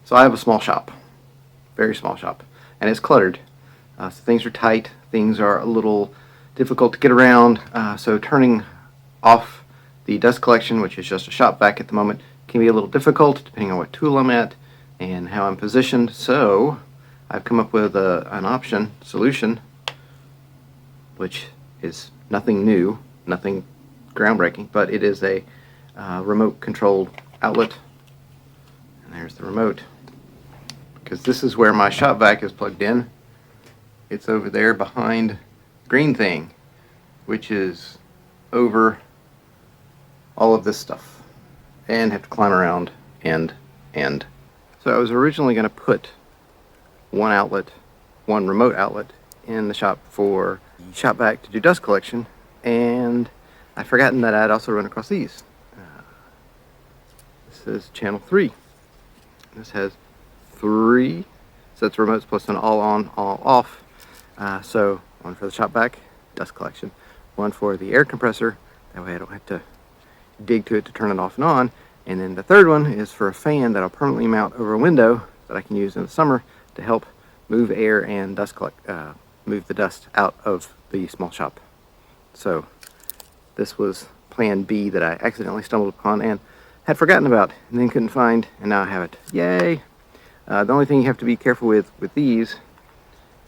So I have a small shop, very small shop, and it's cluttered. So things are tight, things are a little difficult to get around. So turning off the dust collection, which is just a shop vac at the moment, can be a little difficult depending on what tool I'm at and how I'm positioned. So I've come up with an solution, which is nothing new, nothing groundbreaking, but it is a remote controlled outlet. And there's the remote, because this is where my shop vac is plugged in. It's over there behind the green thing, which is over all of this stuff, and have to climb around and so I was originally going to put one remote outlet in the shop for shop vac to do dust collection, and I'd forgotten that I'd also run across these. This is channel 3. This has 3 sets of remotes plus an all on, all off. So one for the shop vac, dust collection, one for the air compressor, that way I don't have to dig to it to turn it off and on, and then the third one is for a fan that I'll permanently mount over a window that I can use in the summer to help move air and dust move the dust out of the small shop. So this was plan B that I accidentally stumbled upon and had forgotten about and then couldn't find, and now I have it. Yay! The only thing you have to be careful with these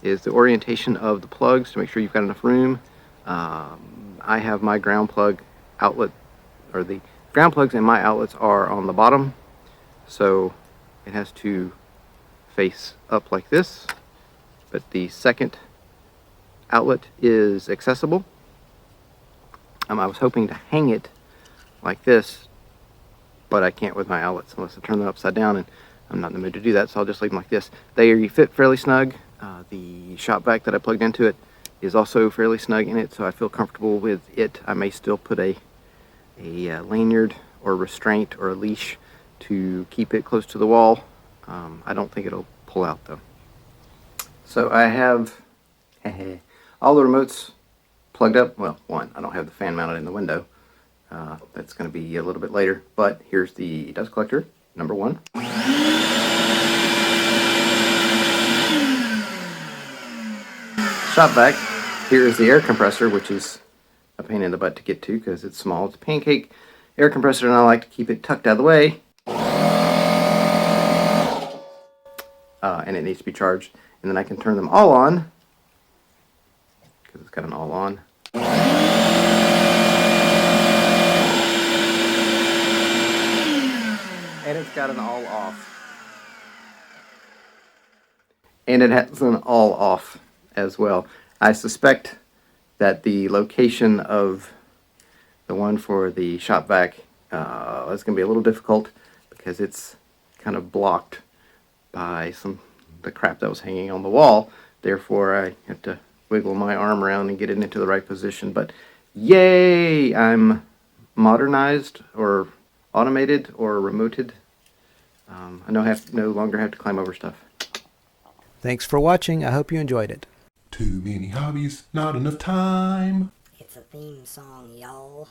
is the orientation of the plugs to make sure you've got enough room. I have my ground plug outlet, or the ground plugs and my outlets are on the bottom, so it has to face up like this, but the second outlet is accessible. I was hoping to hang it like this, but I can't with my outlets unless I turn them upside down, and I'm not in the mood to do that, so I'll just leave them like this. They fit fairly snug. The shop vac that I plugged into it is also fairly snug in it, so I feel comfortable with it. I may still put a lanyard or restraint or a leash to keep it close to the wall. I don't think it'll pull out though. So I have all the remotes plugged up. Well, one, I don't have the fan mounted in the window. That's going to be a little bit later, but here's the dust collector, number 1. Shop vac. Here is the air compressor, which is a pain in the butt to get to because it's small. It's a pancake air compressor, and I like to keep it tucked out of the way. And it needs to be charged. And then I can turn them all on, because it's got an all on. And it's got an all off. And it has an all off as well. I suspect that the location of the one for the shop vac is going to be a little difficult because it's kind of blocked by the crap that was hanging on the wall. Therefore, I have to wiggle my arm around and get it into the right position. But yay! I'm modernized or automated or remoted. I no longer have to climb over stuff. Thanks for watching. I hope you enjoyed it. Too many hobbies, not enough time. It's a theme song, y'all.